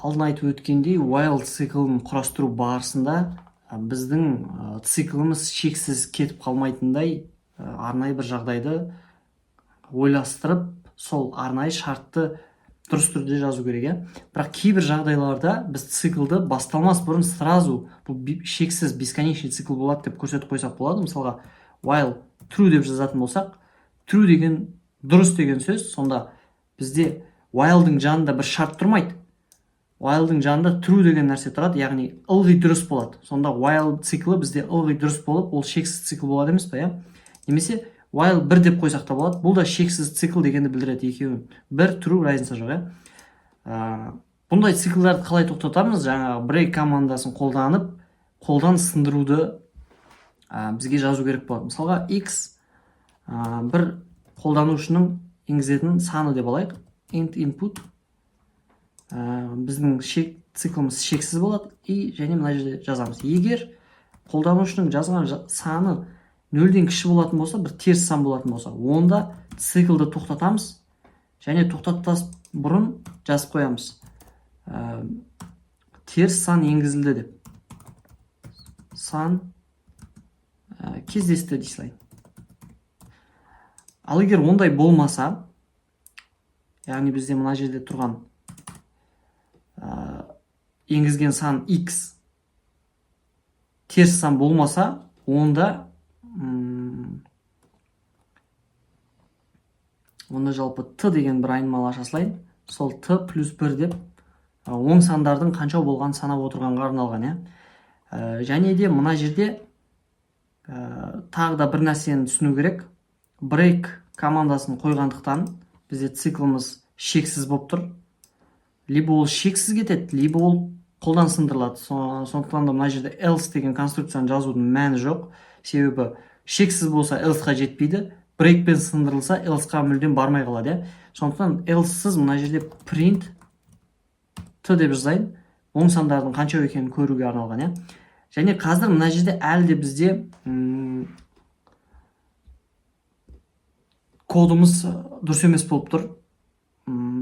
алдын айтып өткендей, while циклын құрастыру барысында біздің цикліміз шексіз кетіп қалмайтындай арнайы бір жағдайды ойластырып, сол арнайы шартты дұрыс түрде жазу керек. Бірақ кейбір жағдайларда біз циклды басталмас бұрын сразу бұл шексіз бесконечный цикл болады деп көрсетіп қойсақ болады. Мысалға, while true деп жазатын болсақ, true деген дұрыс деген сөз, сонда бізде while'дың жанында бір шарт тұрмайды. While'дың жанында true деген нәрсе тұрады, яғни ылғи дұрыс болады. Сонда while циклі бізде ылғи дұрыс болып, ол шексіз цикл болады емес пе? Немесе while 1 деп қойсақ та болады. Бұл да шексіз цикл дегенді білдіреді. Екеуі бір true, разница жоқ. Бұндай циклдарды қалай тоқтатамыз? Жаңағы break командасын қолданып, қолдан сындыруды бізге жазу керек болады. Мысалға, x бір қолданушының енгізетін саны деп алайық. Int input. Біздің цикліміз шексіз болады. Және мына жерде жазамыз. Егер қолданушының жазған саны 0-ден кіші болатын болса, бір теріс сан болатын болса, онда циклды тоқтатамыз. Және тоқтатпас бұрын жазып қоямыз. Теріс сан енгізілді деп. Сан кездесті дейсілай. Ал егер ондай болмаса, яғни бізде мына жерде тұрған енгізген сан x теріс сан болмаса, онда жалпы t деген бір айнымалы ашасылайын. Сол t плюс 1 деп оң сандардың қанша болған санап отырғанға арналған. Және де мына жерде тағы да бір нәрсені түсіну керек. Break командасын қойғандықтан бізде цикліміз шексіз болып тұр. Либо ол шексіз кетеді, либо ол қолдан сындырылады. Сондықтан да мына жерде else деген конструкцияны жазудың мәні жоқ. Себебі шексіз болса else-ға жетпейді, break-пен сындырылса else-ға мүлдем бармай қалады. Сондықтан else-сыз мына жерде print t деп жазайын. Оң сандардың қанша екенін көруге арналған. Және қазір мына жерде әлі де бізде кодымыз дұрыс емес болып тұр.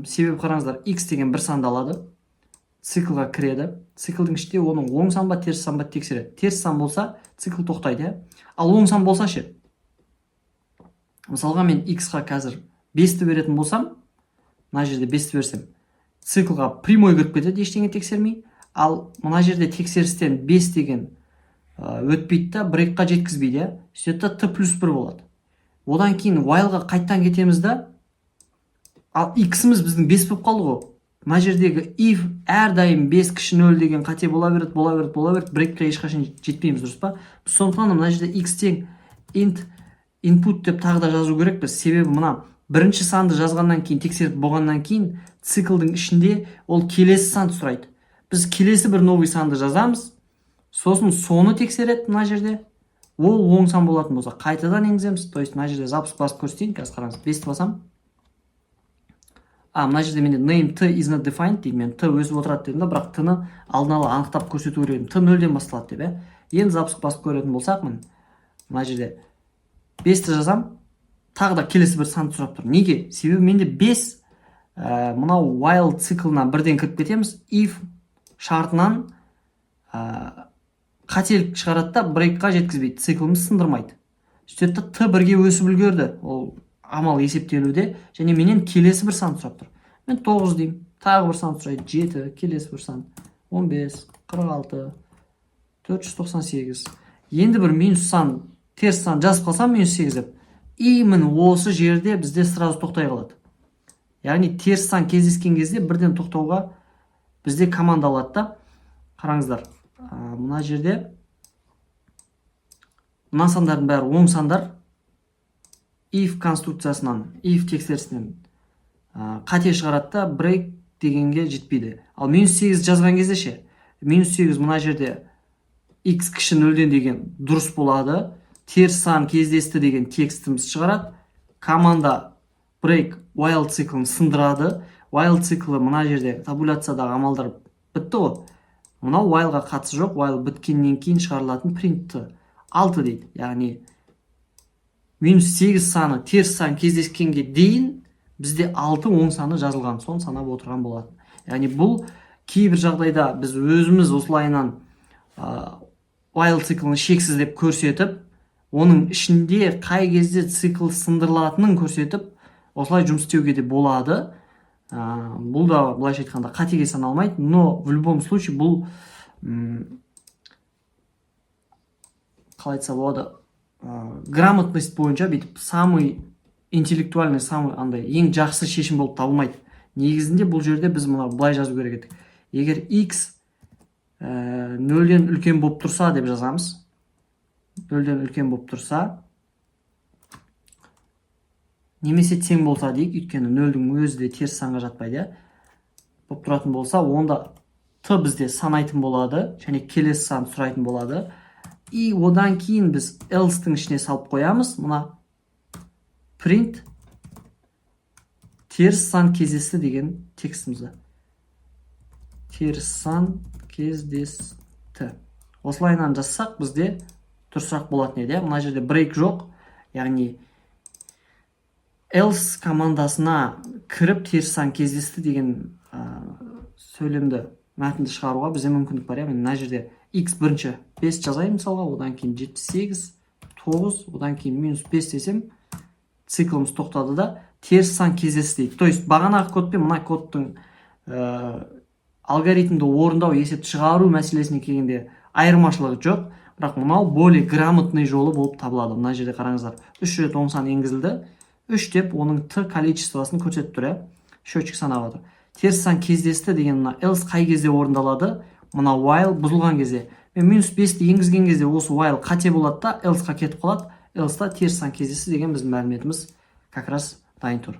Себебі қараңыздар, x деген бір санды алады, циклға кіреді. Циклдің ішінде оның оң сан ба, теріс сан ба тексереді. Теріс сан болса, цикл тоқтайды. Ал оң сан болса ше. Мысалға, мен x-ға қазір 5-ті беретін болсам, мына жерде 5-ті берсем, циклға прямой кіріп кетеді, ештеңе тексермей. Ал мына жерде тексерістен 5 деген өтпейді да, break-қа жеткізбейді. Сөйтті t плюс 1 болады. Одан кейін while-ға қайттан кетеміз да, ал x-іміз біздің 5 болып қалды ғой. Мына жердегі if әрдайым 5 кіші 0 деген қате бола береді, break-қа ешқашан жетпейміз, дұрыс па? Сондықтан мына жерде x тең int input деп тағы да жазу керекпіз. Себебі мына бірінші санды жазғаннан кейін, тексеріп болғаннан кейін, циклдің ішінде ол келесі санды сұрайды. Біз келесі бір новый санды жазамыз, сосын соны тексереді мына жерде. Ол оң сан болатын болса, қайтадан енгіземіз. То есть мына жерде запуск басып көрсетейін. Қазір қараңыз, 5-ті басам. Мына жерде менде name t is not defined дейді. Мен t өсіп отырады дедім да, бірақ t-ны алдын ала анықтап көрсету керек. T 0-ден басталады деп. Енді запуск басып көретін болсақ, мына жерде 5-ті жазам, тағы да келесі бір санды сұрап тұр. Неге? Себебі менде 5 мынау while циклына бірден кіріп кетеміз. If шартынан қателік шығарады да, break-қа жеткізбейді, цикліміз сындырмайды. Сөйтті t 1-ге өсіп үлгерді. Ол амал есептелуде, және менен келесі бір сан сұрап тұр. Мен 9 деймін, тағы бір сан сұрайды, 7, келесі бір сан, 15, 46, 498. Енді бір минус сан, теріс сан жазып қалсам минус 8 деп. Міне осы жерде бізде сразу тоқтай қалады. Яғни теріс сан кездескен кезде бірден тоқтауға бізде команда алады да. Қараңыздар, мына жерде мына сандардың бәрі оң сандар. If конструкциясынан, if тексерісінен қате шығарады да, break дегенге жетпейді. Ал минус 8 жазған кезде ше, минус 8 мына жерде x кіші 0-ден деген дұрыс болады. Теріс сан кездесті деген текстіміз шығарады. Команда break while циклін сындырады. While циклі мына жерде табуляциядағы амалдар бітті ғой. Мынау whileға қатысы жоқ, while біткеннен кейін шығарылатын print 6 дейді. Яғни минус 8 саны теріс сан кездескенге дейін бізде 6 оң саны жазылған, сон санап отырған болатын. Яғни бұл кейбір жағдайда біз өзіміз осылайынан while циклын шексіз деп көрсетіп, оның ішінде қай кезде цикл сындырылатынын көрсетіп, осылай жұмыс істеуге де болады. Бұл да былайша айтқанда қатеге саналмайды, но в любом случае бұл қалай айтса болады, грамотность бойынша бүйтіп самый интеллектуальный, самый андай ең жақсы шешім болып табылмайды. Негізінде бұл жерде біз мына былай жазу керек едік. Егер x 0-ден үлкен болып тұрса деп жазамыз. 0-ден үлкен болып тұрса, немесе тең болса дейік, өйткені 0-дің өзі де теріс санға жатпайды. Болып тұратын болса, онда t бізде санайтын болады, және келесі сан сұрайтын болады. И одан кейін біз else-тің ішіне салып қоямыз. Мына print теріс сан кездесті деген текстімізді. Теріс сан кездесті. Осылайынан жазсақ бізде тұрсақ болатын еді. Мына жерде break жоқ. Яғни else командасына кіріп теріс сан кездесті деген сөйлемді мәтінді шығаруға бізде мүмкіндік бар. Мына жерде x бірінші 5 жазайын мысалға, одан кейін 78, 9, одан кейін -5 десем, циклымыз тоқтады да теріс сан кездесті дейді. То есть бағанағы код пен мына кодтың алгоритмді орындау, есепті шығару мәселесіне келгенде айырмашылығы жоқ, бірақ мынау более грамотный жолы болып табылады. Мына жерде қараңыздар, 3 рет оң сан енгізілді, 3 деп оның t количествосын көрсетіп тұр. Счетчик санап отыр. Теріс сан кездесті деген мына else қай кезде орындалады? Мына while бұзылған кезде. Мен -5-ті енгізген кезде осы while қате болады да else-қа кетіп қалады. Else-та теріс сан кездесті деген біздің мәліметіміз как раз дайын тұр.